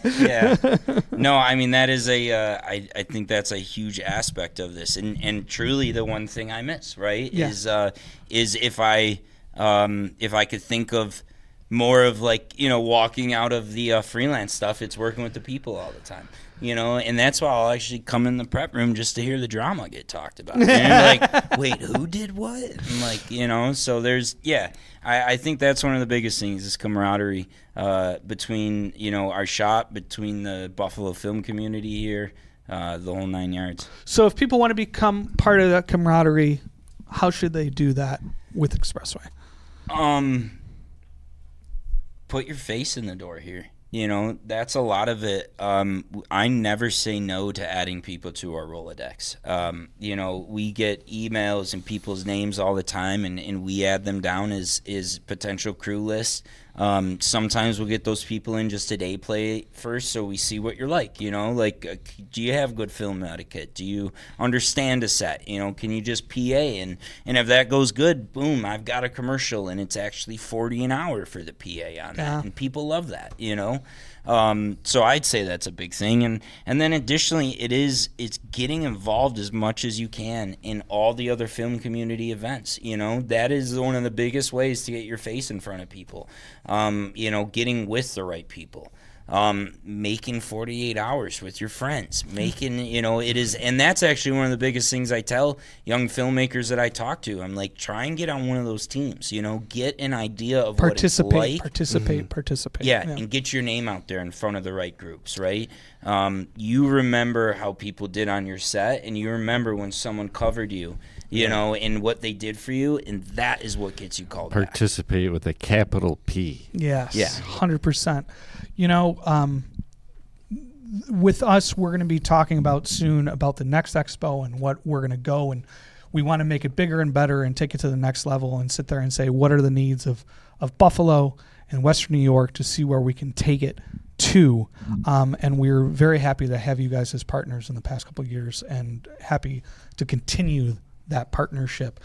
No, I mean, that is I think that's a huge aspect of this, and truly the one thing I miss, right? Yeah. Is if I could think of more of, like, walking out of the freelance stuff, it's working with the people all the time. And that's why I'll actually come in the prep room just to hear the drama get talked about. And you're like, wait, who did what? I'm like, so there's, I think that's one of the biggest things is camaraderie between, our shop, between the Buffalo film community here, the whole 9 yards. So if people want to become part of that camaraderie, how should they do that with Expressway? Put your face in the door here. You know, that's a lot of it. I never say no to adding people to our Rolodex. You know, we get emails and people's names all the time, and we add them down as potential crew lists. Sometimes we'll get those people in just a day play first, so we see what you're like. You know, like, do you have good film etiquette? Do you understand a set? You know, can you just PA? And if that goes good, boom, I've got a commercial, and it's actually $40 an hour for the PA on that, and people love that. You know. So I'd say that's a big thing, and then additionally, it's getting involved as much as you can in all the other film community events. You know, that is one of the biggest ways to get your face in front of people. You know, getting with the right people. Making 48 hours with your friends, you know, it is, and that's actually one of the biggest things I tell young filmmakers that I talk to. I'm like, try and get on one of those teams, you know, get an idea of what it's like. Participate. Yeah, and get your name out there in front of the right groups, right? You remember how people did on your set, and you remember when someone covered you, you know, and what they did for you, and that is what gets you called back. Participate with a capital P. Yes, yeah, 100%. You know, with us, we're going to be talking about soon about the next expo and what we're going to go, and we want to make it bigger and better and take it to the next level and sit there and say, what are the needs of Buffalo and Western New York to see where we can take it to. And we're very happy to have you guys as partners in the past couple of years, and happy to continue that partnership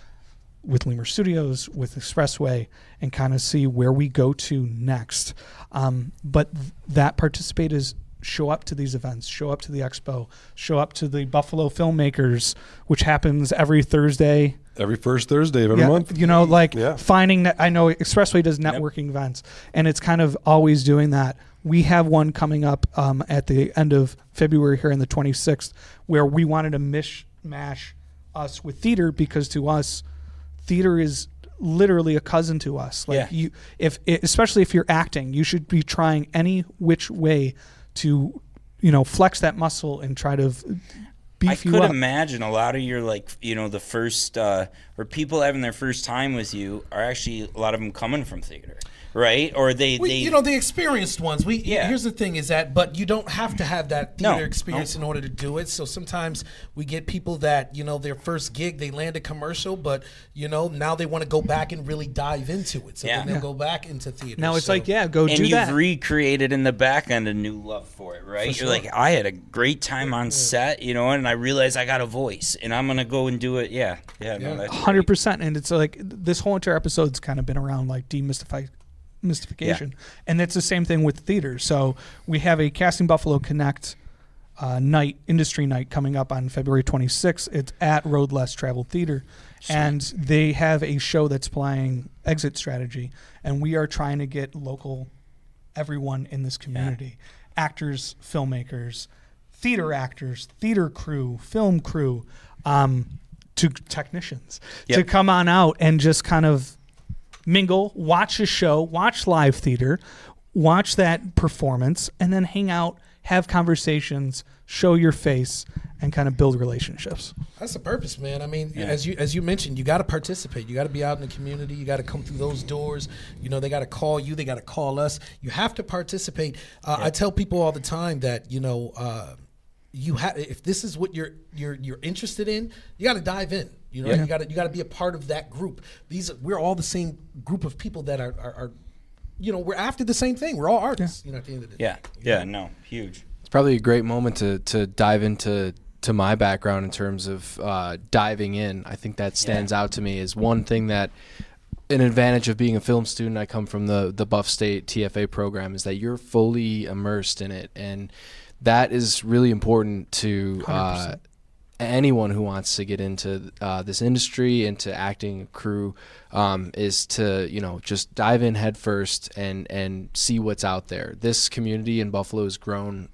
with Lemur Studios, with Expressway, and kind of see where we go to next. But that participate is show up to these events, show up to the expo, show up to the Buffalo Filmmakers, which happens every Thursday. Every first Thursday of every month. You know, like finding that. I know Expressway does networking events, and it's kind of always doing that. We have one coming up at the end of February here on the 26th, where we wanted to mishmash us with theater, because to us, theater is literally a cousin to us. Like especially if you're acting, you should be trying any which way to, you know, flex that muscle and try to beef you up. I could imagine a lot of your, like, you know, the first, or people having their first time with you are actually a lot of them coming from theater. Right? Or they you know, the experienced ones. Here's the thing is that, but you don't have to have that theater experience in order to do it. So sometimes we get people that, you know, their first gig, they land a commercial, but, you know, now they want to go back and really dive into it. So then they'll go back into theater. Now it's go do that. And you've recreated in the back end a new love for it, right? You're like, I had a great time on set, you know, and I realized I got a voice, and I'm going to go and do it. No, that's 100%. And it's like this whole entire episode's kind of been around like mystification, and it's the same thing with theater. So we have a Casting Buffalo Connect industry night coming up on February 26th. It's at Road Less Travel Theater. And they have a show that's playing Exit Strategy, and we are trying to get local everyone in this community, actors, filmmakers, theater actors, theater crew, film crew, to technicians to come on out and just kind of mingle, watch a show, watch live theater, watch that performance, and then hang out, have conversations, show your face, and kind of build relationships. That's the purpose, man. I mean, as you mentioned, you got to participate. You got to be out in the community. You got to come through those doors. You know, they got to call you. They got to call us. You have to participate. I tell people all the time that, you know, if this is what you're interested in, you got to dive in. You know, you got to be a part of that group. We're all the same group of people that are you know, we're after the same thing. We're all artists. You know, at the end of the day. Huge. It's probably a great moment to dive into my background in terms of diving in. I think that stands out to me as one thing that an advantage of being a film student. I come from the Buff State TFA program, is that you're fully immersed in it, and that is really important to anyone who wants to get into this industry, into acting crew, is to, you know, just dive in head first and see what's out there. This community in Buffalo has grown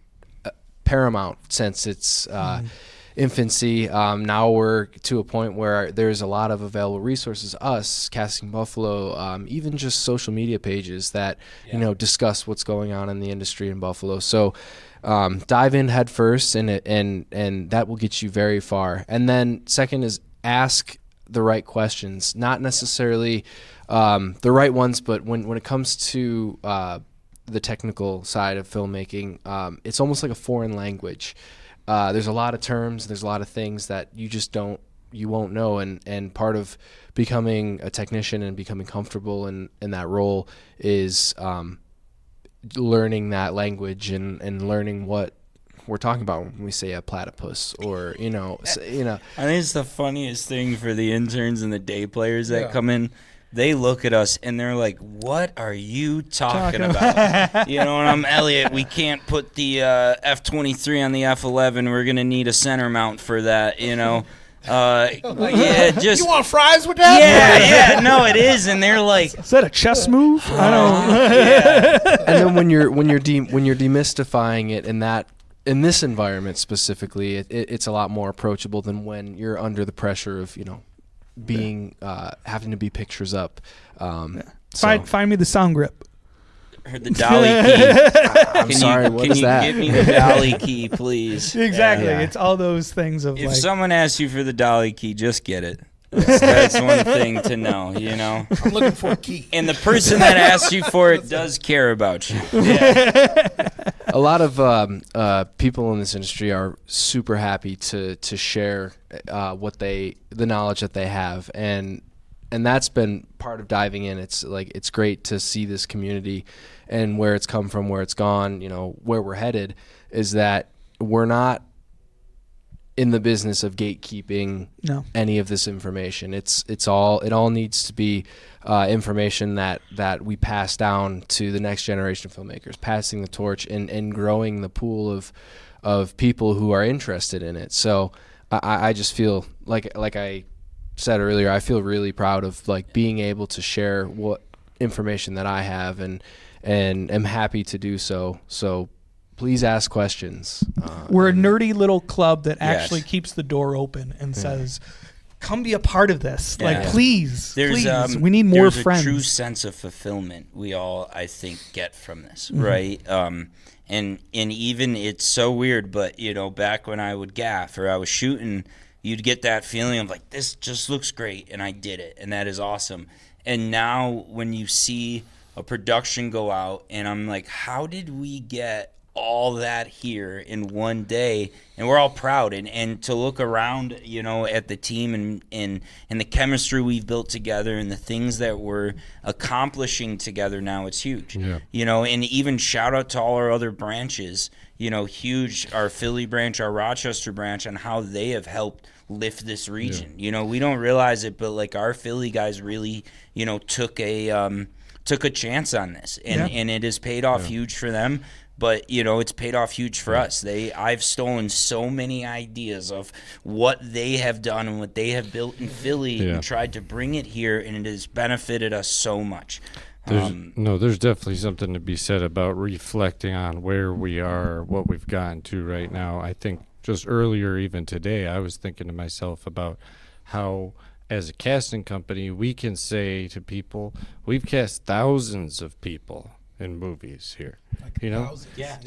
paramount since its infancy. Now we're to a point where there's a lot of available resources, us, Casting Buffalo, even just social media pages that, you know, discuss what's going on in the industry in Buffalo. So dive in head first, and that will get you very far. And then second is ask the right questions, not necessarily the right ones, but when it comes to the technical side of filmmaking, it's almost like a foreign language. There's a lot of terms, there's a lot of things that you won't know, and part of becoming a technician and becoming comfortable in that role is learning that language and learning what we're talking about when we say a platypus, or I think it's the funniest thing for the interns and the day players that come in. They look at us and they're like, "What are you talking about?" And I'm Elliot. We can't put the F-23 on the F-11. We're gonna need a center mount for that. You want fries with that? No, it is. And they're like, "Is that a chess move?" I don't. And then when you're demystifying it in this environment specifically, it's a lot more approachable than when you're under the pressure of being having to be pictures up. Find me the sound grip. Or the dolly key. What is that? Can you give me the dolly key, please? Exactly. Yeah. It's all those things of if someone asks you for the dolly key, just get it. That's one thing to know, I'm looking for a key. And the person that asks you for it does care about you. A lot of people in this industry are super happy to share the knowledge that they have, and that's been part of diving in. It's great to see this community and where it's come from, where it's gone, where we're headed, is that we're not in the business of gatekeeping any of this information. It all needs to be information that we pass down to the next generation of filmmakers, passing the torch and growing the pool of people who are interested in it. So I just feel like I said earlier, I feel really proud of being able to share what information that I have and am happy to do so. So please ask questions. We're a nerdy little club that actually keeps the door open and says, "Come be a part of this." Please, please. We need more friends. There's a true sense of fulfillment we all, I think, get from this, right? And even it's so weird, but back when I would gaff or I was shooting, you'd get that feeling of this just looks great, and I did it, and that is awesome. And now when you see a production go out, and I'm like, how did we get all that here in one day? And we're all proud, and to look around at the team and the chemistry we've built together and the things that we're accomplishing together now, it's huge. And even shout out to all our other branches, huge, our Philly branch, our Rochester branch, on how they have helped lift this region. We don't realize it, but our Philly guys really took a chance on this, and it has paid off huge for them. But it's paid off huge for us. I've stolen so many ideas of what they have done and what they have built in Philly and tried to bring it here, and it has benefited us so much. There's definitely something to be said about reflecting on where we are, what we've gotten to right now. I think just earlier, even today, I was thinking to myself about how, as a casting company, we can say to people, we've cast thousands of people in movies here,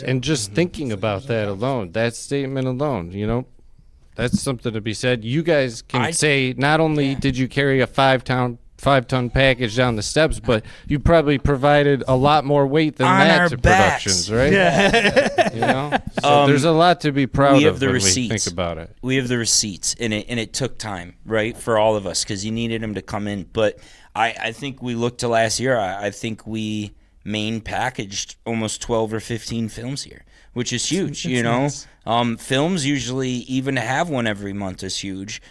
and just thinking about that alone, that statement alone, that's something to be said. You guys can say, not only did you carry a 5-ton package down the steps, but you probably provided a lot more weight than that to productions, right? So there's a lot to be proud of when we think about it. We have the receipts, and it took time, right, for all of us, because you needed them to come in. But I think we looked to last year. I think we main packaged almost 12 or 15 films here, which is huge. Nice. Films usually, even to have one every month is huge,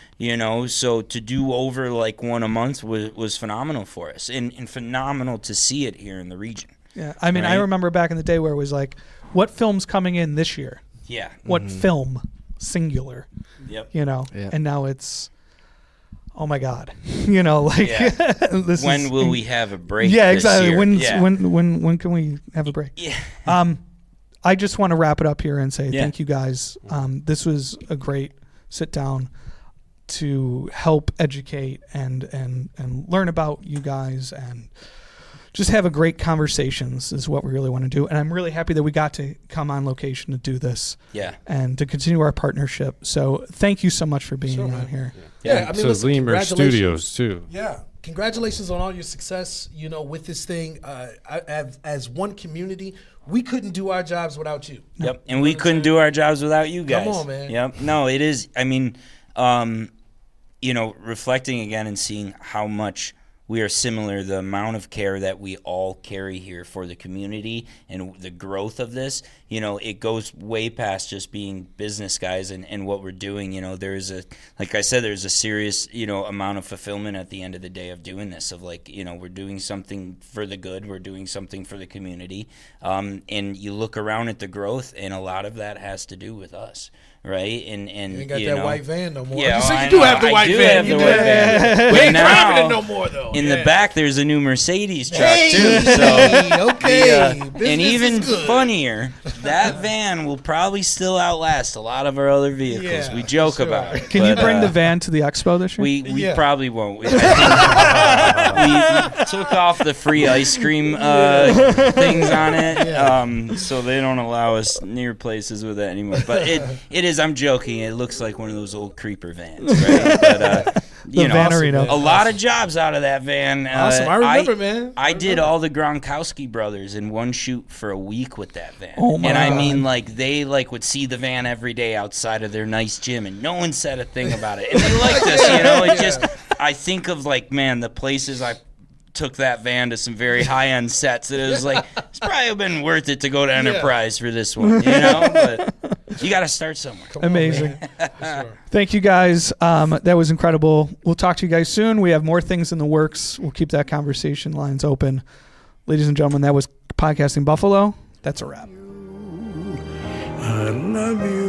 so to do over one a month was phenomenal for us, and phenomenal to see it here in the region. I mean, right? I remember back in the day where it was what film's coming in this year? What film, singular? And now it's, oh my God, this when will we have a break? Yeah, exactly. This year? When can we have a break? I just want to wrap it up here and say thank you guys. This was a great sit down to help educate and learn about you guys and just have a great conversations is what we really want to do. And I'm really happy that we got to come on location to do this. Yeah. And to continue our partnership. So thank you so much for being on here. Yeah. I mean, so listen, Lemur Studios too. Yeah. Congratulations on all your success, with this thing. As one community, we couldn't do our jobs without you. Yep. And we couldn't do our jobs without you guys. Come on, man. Yep. No, it is. I mean, reflecting again and seeing how much we are similar, the amount of care that we all carry here for the community and the growth of this, it goes way past just being business guys and what we're doing. There's like I said, there's a serious, amount of fulfillment at the end of the day of doing this, of we're doing something for the good, we're doing something for the community. And you look around at the growth, and a lot of that has to do with us. Right, and you ain't got that white van no more. Yeah, you do have the white van. You do have the white van. We ain't driving it no more though. In the back, there's a new Mercedes truck too. So okay, and even funnier, that van will probably still outlast a lot of our other vehicles. Yeah, we joke about it. Can you bring the van to the expo this year? We probably won't. We took off the free ice cream things on it, so they don't allow us near places with it anymore. But it is. I'm joking. It looks like one of those old creeper vans, right? But Mannarino. a lot of jobs out of that van. Awesome. I remember, man. I did all the Gronkowski brothers in one shoot for a week with that van. Oh my and I God. mean, they would see the van every day outside of their nice gym, and no one said a thing about it. And they liked us, It just, I think of the places I took that van to some very high-end sets that it was it's probably been worth it to go to Enterprise for this one, But you got to start somewhere. Amazing. Thank you guys. That was incredible. We'll talk to you guys soon. We have more things in the works. We'll keep that conversation lines open. Ladies and gentlemen, that was Podcasting Buffalo. That's a wrap. I love you.